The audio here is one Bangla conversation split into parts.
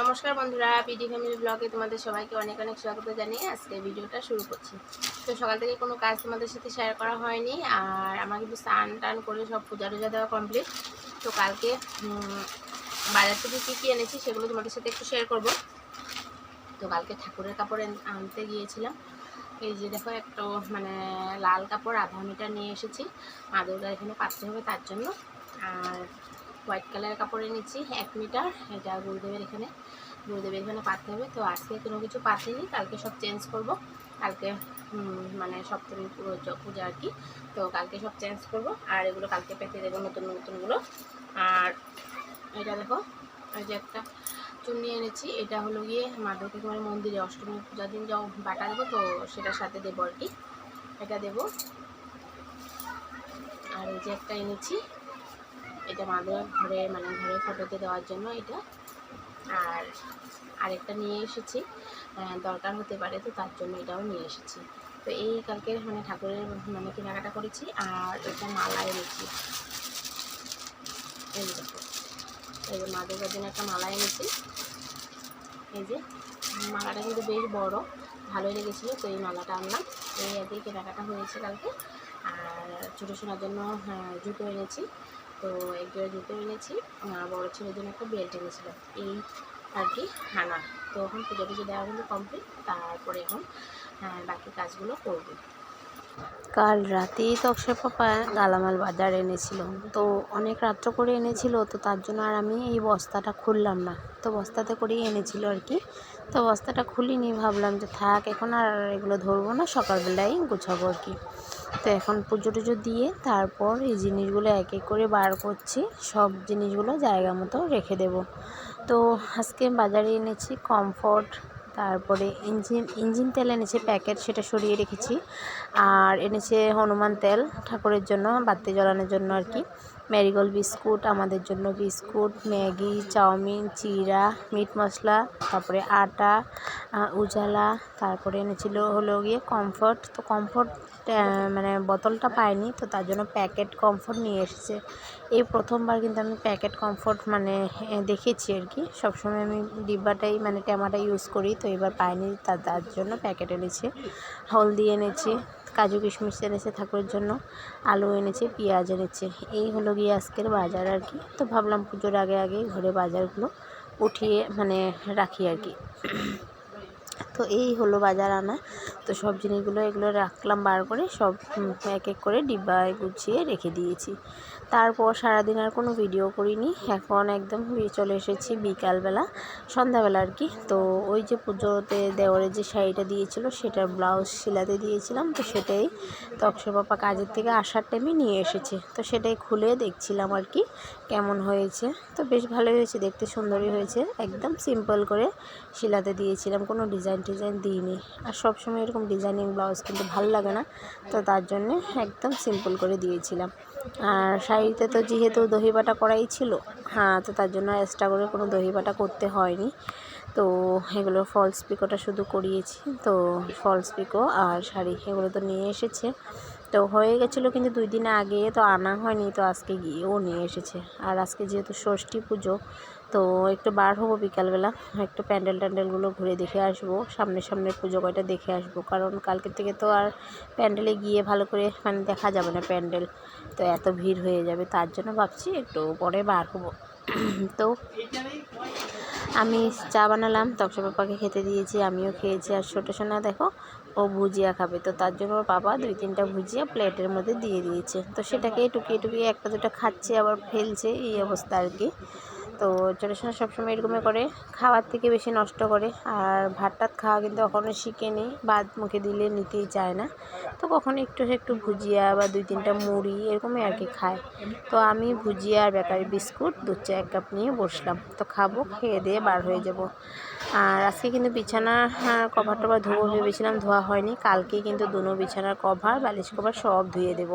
নমস্কার বন্ধুরা, পিডি ফ্যামিলি ব্লগে তোমাদের সবাইকে অনেক অনেক স্বাগত জানিয়ে আজকে ভিডিওটা শুরু করছি। তো সকাল থেকে কোনো কাজ তোমাদের সাথে শেয়ার করা হয়নি, আর আমার কিন্তু স্নান টান করে সব পূজা টুজা দেওয়া কমপ্লিট। তো কালকে বাজার থেকে কী কী এনেছি সেগুলো তোমাদের সাথে একটু শেয়ার করব। তো কালকে ঠাকুরের কাপড় আনতে গিয়েছিলাম। এই যে দেখো একটা লাল কাপড় আধা মিটার নিয়ে এসেছি, মা দুর্গা এখানে পাততে হবে তার জন্য। আর হোয়াইট কালারের কাপড় এনেছি 1 মিটার, এটা গুরুদেবের এখানে পাততে হবে। তো আজকে কোনো কিছু পাতিনি, কালকে সব চেঞ্জ করব। কালকে সপ্তমী পূজা আর কি, তো কালকে সব চেঞ্জ করব। আর এগুলো কালকে পেতে দেবো নতুনগুলো। আর এটা দেখো, এই যে একটা চুন্নি এনেছি, এটা হলো গিয়ে মাধবকে তোমার মন্দিরে অষ্টমী পূজার দিন যাও বাটা দেবো, তো সেটার সাথে দেবো আর কি, এটা দেবো। আর এই যে একটা এনেছি, এটা মাদের ঘরে ঘরে ফটোতে দেওয়ার জন্য এটা। আর আরেকটা নিয়ে এসেছি, দরকার হতে পারে, তো তার জন্য এটাও নিয়ে এসেছি। তো এই কালকে ঠাকুরের কেনাকাটা করেছি। আর এটা মালা এনেছি, এই দেখো, এই যে মাদের জন্য একটা মালা এনেছি। এই যে মালাটা কিন্তু বেশ বড়, ভালোই লেগেছিলো, তো এই মালাটা আনলাম। এই আর কি কেনাকাটা হয়েছে কালকে। আর ছোটো সোনার জন্য জুতো এনেছি, তো এক জোড়া জুতো এনেছি। বড়ো ছেলের জন্য একটা বেল্ট এনেছিলাম, এই আর কি আনা। তো এখন পুজো টুজো দেওয়া কিন্তু কমপ্লিট, তারপরে এখন বাকি কাজগুলো করব। কাল রাতেই তো অক্ষয় পাপা গালামাল বাজার এনেছিল, তো অনেক রাত্র করে এনেছিল, তো তার জন্য আর আমি এই বস্তাটা খুললাম না। তো বস্তাতে করেই এনেছিল আর কি, তো বস্তাটা খুলিনি, ভাবলাম যে থাক, এখন আর এগুলো ধরবো না, সকালবেলায় গুছাবো আর কি। তো এখন পুজো টুজো দিয়ে তারপর এই জিনিসগুলো এক এক করে বার করছি, সব জিনিসগুলো জায়গা মতো রেখে দেব। তো আজকে বাজারে এনেছি কমফোর্ট, তারপরে ইঞ্জিন তেল এনেছে প্যাকেট, সেটা সরিয়ে রেখেছি। আর এনেছে হনুমান তেল ঠাকুরের জন্য, বাতি জ্বালানোর জন্য আর কি। ম্যারিগোল্ড বিস্কুট আমাদের জন্য, বিস্কুট, ম্যাগি, চাউমিন, চিড়া, মিট মশলা, তারপরে আটা, উজালা, তারপরে এনেছিল হলো গিয়ে কমফোর্ট। তো কমফোর্ট বোতলটা পাইনি, তো তার জন্য প্যাকেট কমফোর্ট নিয়ে এসেছে। এই প্রথমবার কিন্তু আমি প্যাকেট কমফোর্ট দেখেছি আর কি, সবসময় আমি ডিব্বাটাই ট্যামাটা ইউজ করি, তো এবার পাইনি, তার জন্য প্যাকেট এনেছে। হলদি এনেছি, কাজু কিশমিশ এনেছে ঠাকুরের জন্য, আলু এনেছে, পেঁয়াজ এনেছে। এই হলো গিয়ে আজকের বাজার আর কি। তো ভাবলাম পুজোর আগে আগে ঘরে বাজারগুলো উঠিয়ে রাখি আর কি। তো এই হলো বাজার আনা। তো সব জিনিসগুলো এগুলো রাখলাম বার করে, সব এক এক করে ডিব্বায় গুছিয়ে রেখে দিয়েছি। তারপর সারাদিন আর কোনো ভিডিও করিনি, এখন একদম চলে এসেছি বিকালবেলা, সন্ধ্যাবেলা আর কি। তো ওই যে পুজোতে দেওয়ারের যে শাড়িটা দিয়েছিল, সেটার ব্লাউজ সিলাতে দিয়েছিলাম, তো সেটাই তো অক্ষয় পাপা কাজের থেকে আসার টাইমে নিয়ে এসেছে, তো সেটাই খুলে দেখছিলাম আর কি কেমন হয়েছে। তো বেশ ভালোই হয়েছে, দেখতে সুন্দরই হয়েছে, একদম সিম্পল করে সিলাতে দিয়েছিলাম, কোনো ডিজাইন দিইনি। আর সবসময় এরকম ডিজাইনিং ব্লাউজ কিন্তু ভালো লাগে না, তো তার জন্যে একদম সিম্পল করে দিয়েছিলাম। আর শাড়িতে তো যেহেতু দহি বাটা করাই ছিল, তো তার জন্য এক্সট্রা করে কোনো দহি বাটা করতে হয়নি। তো এগুলো ফলস পিকোটা শুধু করিয়েছি, তো ফলস পিকো আর শাড়ি এগুলো তো নিয়ে এসেছে। তো হয়ে গেছিলো কিন্তু 2 দিন আগে, তো আনা হয়নি, তো আজকে গিয়েও নিয়ে এসেছে। আর আজকে যেহেতু ষষ্ঠী পুজো, তো একটু বার হবো বিকালবেলা, একটু প্যান্ডেলগুলো ঘুরে দেখে আসবো, সামনে পুজো কয়টা দেখে আসবো, কারণ কালকের থেকে তো আর প্যান্ডেলে গিয়ে ভালো করে দেখা যাবে না প্যান্ডেল, তো এত ভিড় হয়ে যাবে, তার জন্য ভাবছি একটু পরে বার হবো। তো আমি চা বানালাম, তক্ষা পাপাকে খেতে দিয়েছি, আমিও খেয়েছি। আর ছোটো সোনা দেখো, ও ভুজিয়া খাবে, তো তার জন্য ওর বাবা 2-3টা ভুজিয়া প্লেটের মধ্যে দিয়ে দিয়েছে, তো সেটাকে টুকিয়ে একটা দুটো খাচ্ছে, আবার ফেলছে, এই অবস্থা আর কি। তো ছোটো সোনা সবসময় এরকমই করে, খাওয়ার থেকে বেশি নষ্ট করে। আর ভাত টাত খাওয়া কিন্তু কখনো শিখেনি, ভাত মুখে দিলে নিতেই চায় না, তো কখনো একটু ভুজিয়া বা 2-3টা মুড়ি এরকমই আর কি খায়। তো আমি ভুজিয়া আর বেকারি বিস্কুট 2 চা 1 কাপ নিয়ে বসলাম, তো খাবো, খেয়ে দিয়ে বার হয়ে যাব। আর আজকে কিন্তু বিছানা কভার টভার ধোবো ভেবেছিলাম, ধোয়া হয়নি। কালকেই কিন্তু দুনো বিছানার কভার, বালিশ কভার সব ধুয়ে দেব।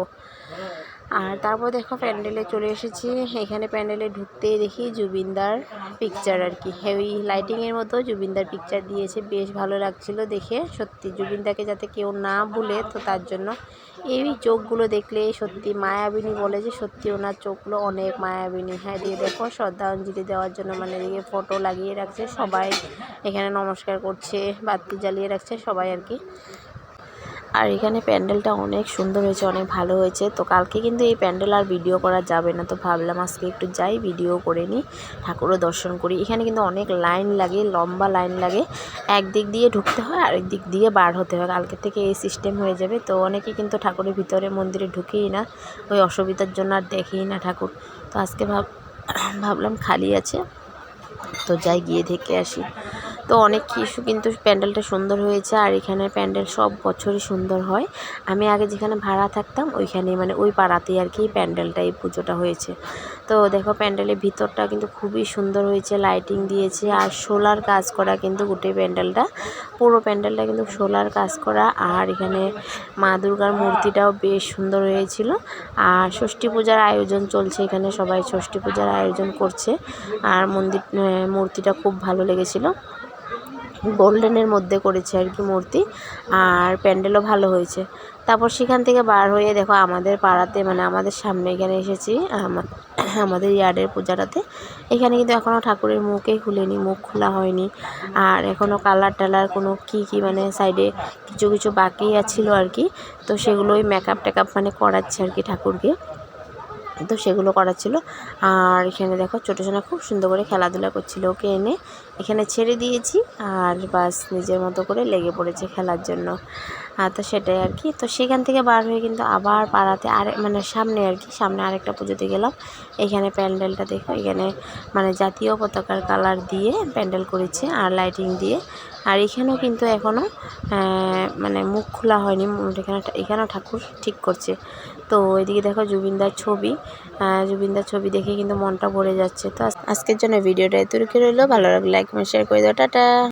আর তারপর দেখো প্যান্ডেলে চলে এসেছি। এখানে প্যান্ডেলে ঢুকতেই দেখি জুবিনদার পিকচার আর কি, হেভি লাইটিংয়ের মতো জুবিনদার পিকচার দিয়েছে, বেশ ভালো লাগছিল দেখে। সত্যি জুবিনদাকে যাতে কেউ না ভুলে, তো তার জন্য এই চোখগুলো দেখলে সত্যি মায়াবিনী বলে যে, সত্যি ওনার চোখগুলো অনেক মায়াবিনী। হ্যাঁ, দিয়ে দেখো শ্রদ্ধাঞ্জলি দেওয়ার জন্য মানে এদিকে ফটো লাগিয়ে রাখছে, সবাই এখানে নমস্কার করছে, বাতি জ্বালিয়ে রাখছে সবাই আর কি। আর এখানে প্যান্ডেলটা অনেক সুন্দর হয়েছে, অনেক ভালো হয়েছে। তো কালকে কিন্তু এই প্যান্ডেল আর ভিডিও করা যাবে না, তো ভাবলাম আজকে একটু যাই, ভিডিও করে নিই, ঠাকুরও দর্শন করি। এখানে কিন্তু অনেক লাইন লাগে, লম্বা লাইন লাগে, একদিক দিয়ে ঢুকতে হয় আরেক দিক দিয়ে বার হতে হয়। কালকে থেকে এই সিস্টেম হয়ে যাবে। তো অনেকে কিন্তু ঠাকুরের ভিতরে মন্দিরে ঢুকেই না, ওই অসুবিধার জন্য আর দেখেই না ঠাকুর। তো আজকে ভাবলাম খালি আছে, তো যাই গিয়ে দেখে আসি। তো অনেক কিছু কিন্তু প্যান্ডেলটা সুন্দর হয়েছে। আর এখানে প্যান্ডেল সব বছরই সুন্দর হয়। আমি আগে যেখানে ভাড়া থাকতাম ওইখানে মানে ওই পাড়াতেই আর কি প্যান্ডেলটা, এই পুজোটা হয়েছে। তো দেখো প্যান্ডেলের ভিতরটা কিন্তু খুবই সুন্দর হয়েছে, লাইটিং দিয়েছে আর সোলার কাজ করা কিন্তু গোটে প্যান্ডেলটা, পুরো প্যান্ডেলটা কিন্তু সোলার কাজ করা। আর এখানে মা দুর্গার মূর্তিটাও বেশ সুন্দর হয়েছিল। আর ষষ্ঠী পূজার আয়োজন চলছে, এখানে সবাই ষষ্ঠী পূজার আয়োজন করছে। আর মূর্তিটা খুব ভালো লেগেছিল, গোল্ডেনের মধ্যে করেছে আর কি মূর্তি। আর প্যান্ডেলও ভালো হয়েছে। তারপর সেখান থেকে বার হয়ে দেখো আমাদের পাড়াতে মানে আমাদের সামনে এখানে এসেছি, আমাদের ইয়ার্ডের পূজাটাতে। এখানে কিন্তু এখনও ঠাকুরের মুখই খুলেনি, মুখ খোলা হয়নি। আর এখনও কালার টালার কোনো কী মানে সাইডে কিছু কিছু বাকি ছিল আর কি। তো সেগুলোই মেকআপ টেকআপ মানে করাচ্ছে আর কি ঠাকুরকে, তো সেগুলো করা ছিল। আর এখানে দেখো ছোটো সোনা খুব সুন্দর করে খেলাধুলা করছিল, ওকে এনে এখানে ছেড়ে দিয়েছি আর বাস নিজের মতো করে লেগে পড়েছে খেলার জন্য। তো সেটাই আর কি। তো সেখান থেকে বার হয়ে কিন্তু আবার পাড়াতে মানে সামনে আর কি, সামনে আরেকটা পুজোতে গেলাম। এখানে প্যান্ডেলটা দেখো, এখানে মানে জাতীয় পতাকার কালার দিয়ে প্যান্ডেল করেছে আর লাইটিং দিয়ে। আর এখানেও কিন্তু এখনও মানে মুখ খোলা হয়নি, এখানেও ঠাকুর ঠিক করছে। তো এদিকে দেখো জুবিনদার ছবি দেখে কিন্তু মনটা ভরে যাচ্ছে। তো আজকের জন্য ভিডিওটা এতটুকু রইলো, ভালো লাগলে লাইক শেয়ার করে দাও, টাটা।